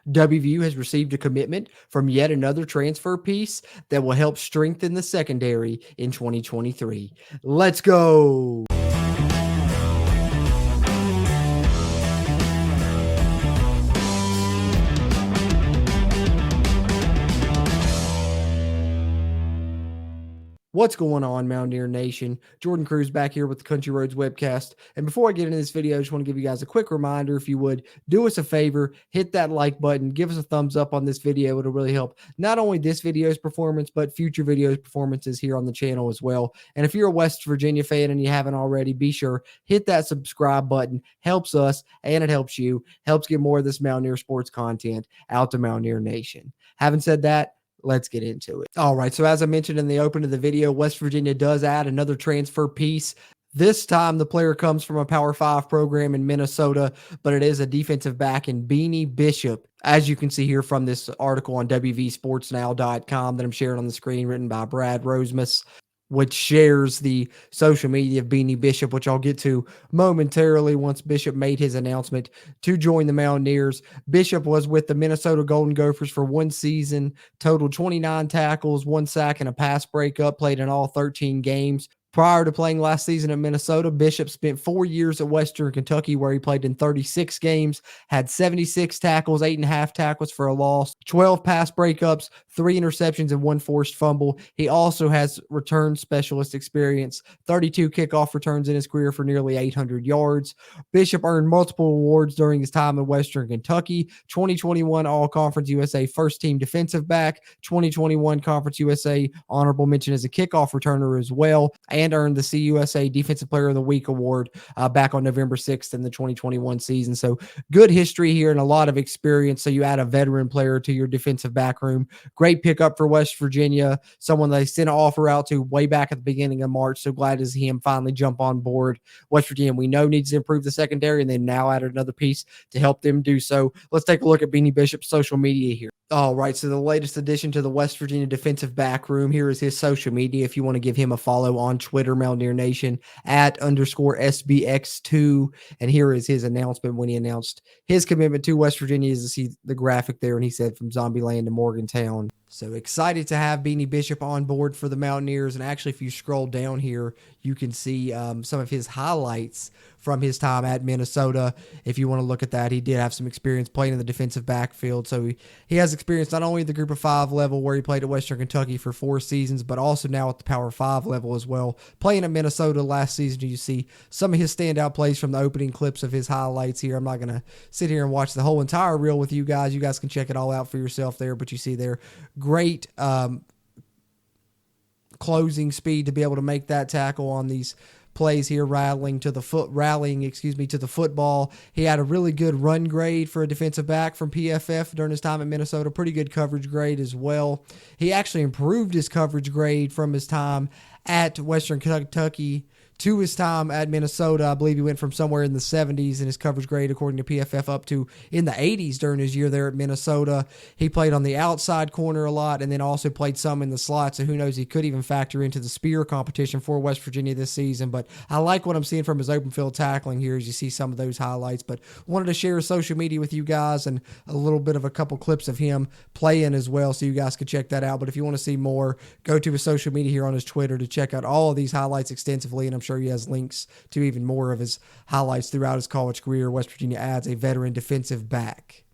WVU has received a commitment from yet another transfer piece that will help strengthen the secondary in 2023. Let's go. What's going on, Mountaineer Nation? Jordan Cruz back here with the Country Roads webcast. And before I get into this video, I just want to give you guys a quick reminder. If you would, do us a favor, hit that like button, give us a thumbs up on this video. It'll really help not only this video's performance, but future videos performances here on the channel as well. And if you're a West Virginia fan and you haven't already, be sure, hit that subscribe button. Helps us and it helps you. Helps get more of this Mountaineer sports content out to Mountaineer Nation. Having said that, let's get into it. All right. So as I mentioned in the open of the video, West Virginia does add another transfer piece. This time the player comes from a Power 5 program in Minnesota, but it is a defensive back in Beanie Bishop. As you can see here from this article on WVSportsNow.com that I'm sharing on the screen, written by Brad Rosemus, which shares the social media of Beanie Bishop, which I'll get to momentarily once Bishop made his announcement to join the Mountaineers. Bishop was with the Minnesota Golden Gophers for one season, totaled 29 tackles, 1 sack, and a pass breakup, played in all 13 games. Prior to playing last season at Minnesota, Bishop spent 4 years at Western Kentucky where he played in 36 games, had 76 tackles, 8.5 tackles for a loss, 12 pass breakups, 3 interceptions, and 1 forced fumble. He also has return specialist experience, 32 kickoff returns in his career for nearly 800 yards. Bishop earned multiple awards during his time at Western Kentucky, 2021 All-Conference USA First Team Defensive Back, 2021 Conference USA Honorable Mention as a kickoff returner as well, and earned the CUSA Defensive Player of the Week award back on November 6th in the 2021 season. So good history here and a lot of experience. So you add a veteran player to your defensive back room. Great pickup for West Virginia, someone they sent an offer out to way back at the beginning of March. So glad to see him finally jump on board. West Virginia, we know, needs to improve the secondary, and they now added another piece to help them do so. Let's take a look at Beanie Bishop's social media here. All right, so the latest addition to the West Virginia defensive back room, here is his social media. If you want to give him a follow on Twitter, Mountaineer Nation, @_SBX2. And here is his announcement when he announced his commitment to West Virginia. As you see the graphic there, and he said from Zombieland to Morgantown. So excited to have Beanie Bishop on board for the Mountaineers. And actually, if you scroll down here, you can see some of his highlights from his time at Minnesota. If you want to look at that, he did have some experience playing in the defensive backfield. So he has experience not only at the Group of 5 level where he played at Western Kentucky for 4 seasons, but also now at the Power 5 level as well. Playing at Minnesota last season, you see some of his standout plays from the opening clips of his highlights here. I'm not going to sit here and watch the whole entire reel with you guys. You guys can check it all out for yourself there, but you see there, great closing speed to be able to make that tackle on these plays here, rallying to the football. He had a really good run grade for a defensive back from PFF during his time at Minnesota. Pretty good coverage grade as well. He actually improved his coverage grade from his time at Western Kentucky to his time at Minnesota. I believe he went from somewhere in the 70s in his coverage grade, according to PFF, up to in the 80s during his year there at Minnesota. He played on the outside corner a lot and then also played some in the slot, so who knows, he could even factor into the spear competition for West Virginia this season. But I like what I'm seeing from his open field tackling here as you see some of those highlights. But wanted to share his social media with you guys and a little bit of a couple clips of him playing as well, so you guys could check that out. But if you want to see more, go to his social media here on his Twitter to check out all of these highlights extensively, and I'm sure he has links to even more of his highlights throughout his college career. West Virginia adds a veteran defensive back.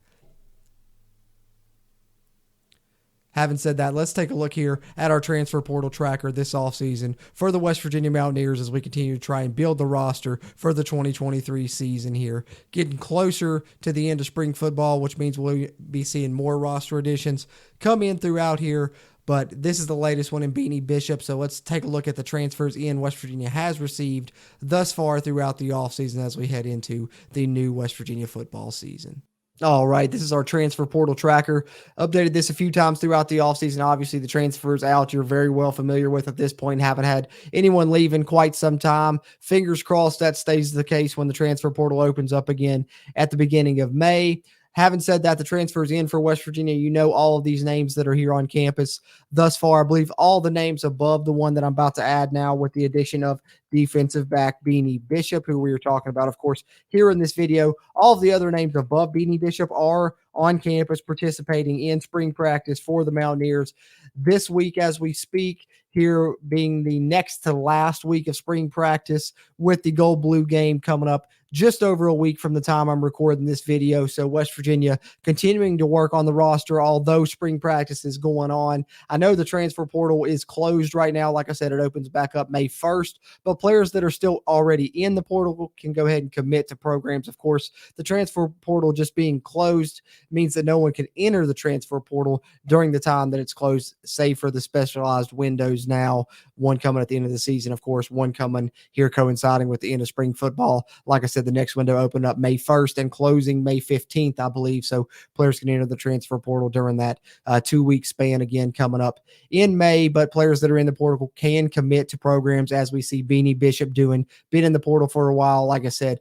Having said that, let's take a look here at our transfer portal tracker this offseason for the West Virginia Mountaineers as we continue to try and build the roster for the 2023 season here. Getting closer to the end of spring football, which means we'll be seeing more roster additions come in throughout here. But this is the latest one in Beanie Bishop, so let's take a look at the transfers West Virginia has received thus far throughout the offseason as we head into the new West Virginia football season. All right, this is our transfer portal tracker. Updated this a few times throughout the offseason. Obviously, the transfers out you're very well familiar with at this point. Haven't had anyone leave in quite some time. Fingers crossed that stays the case when the transfer portal opens up again at the beginning of May. Having said that, the transfers in for West Virginia, you know all of these names that are here on campus thus far. I believe all the names above the one that I'm about to add now with the addition of defensive back Beanie Bishop, who we were talking about, of course, here in this video. All of the other names above Beanie Bishop are on campus participating in spring practice for the Mountaineers this week as we speak, here being the next to last week of spring practice with the Gold Blue game coming up just over a week from the time I'm recording this video. So West Virginia continuing to work on the roster, although spring practice is going on. I know the transfer portal is closed right now. Like I said, it opens back up May 1st, but players that are still already in the portal can go ahead and commit to programs. Of course, the transfer portal just being closed means that no one can enter the transfer portal during the time that it's closed, save for the specialized windows now, one coming at the end of the season, of course, one coming here coinciding with the end of spring football. Like I said, the next window opened up May 1st and closing May 15th, I believe. So players can enter the transfer portal during that 2-week span again coming up in May. But players that are in the portal can commit to programs, as we see Beanie Bishop doing. Been in the portal for a while. Like I said,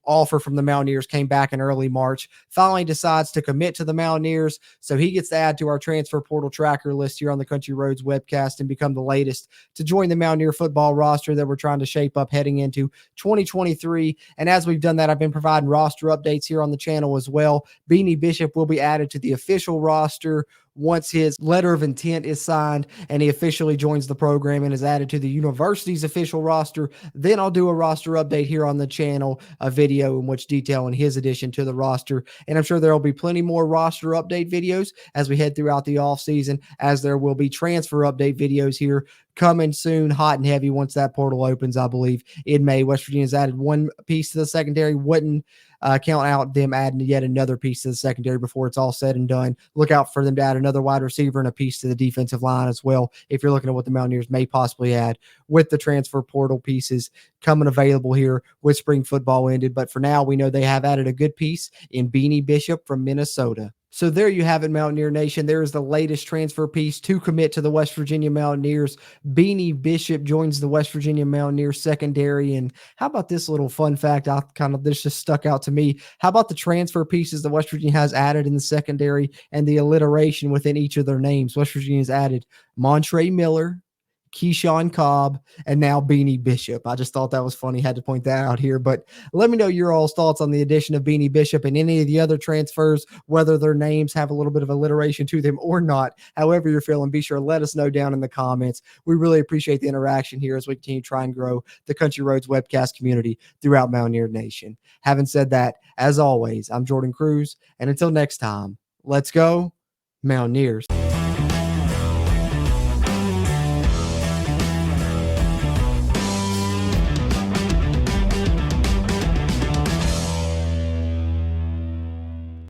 offer from the Mountaineers came back in early March, finally decides to commit to the Mountaineers. So he gets to add to our transfer portal tracker list here on the Country Roads webcast and become the latest to join the Mountaineer football roster that we're trying to shape up heading into 2023. And as we've done that, I've been providing roster updates here on the channel as well. Beanie Bishop will be added to the official roster once his letter of intent is signed and he officially joins the program and is added to the university's official roster. Then I'll do a roster update here on the channel, a video in which detailing his addition to the roster. And I'm sure there will be plenty more roster update videos as we head throughout the offseason, as there will be transfer update videos here coming soon, hot and heavy, once that portal opens, I believe, in May. West Virginia's added one piece to the secondary. Wouldn't count out them adding yet another piece to the secondary before it's all said and done. Look out for them to add another wide receiver and a piece to the defensive line as well, if you're looking at what the Mountaineers may possibly add with the transfer portal pieces coming available here with spring football ended. But for now, we know they have added a good piece in Beanie Bishop from Minnesota. So there you have it, Mountaineer Nation. There is the latest transfer piece to commit to the West Virginia Mountaineers. Beanie Bishop joins the West Virginia Mountaineers secondary. And how about this little fun fact? This just stuck out to me. How about the transfer pieces that West Virginia has added in the secondary and the alliteration within each of their names? West Virginia has added Montre Miller, Keyshawn Cobb, and now Beanie Bishop. I just thought that was funny. Had to point that out here. But let me know your all's thoughts on the addition of Beanie Bishop and any of the other transfers, whether their names have a little bit of alliteration to them or not. However you're feeling, be sure to let us know down in the comments. We really appreciate the interaction here as we continue to try and grow the Country Roads webcast community throughout Mountaineer Nation. Having said that, as always, I'm Jordan Cruz, and until next time, let's go Mountaineers.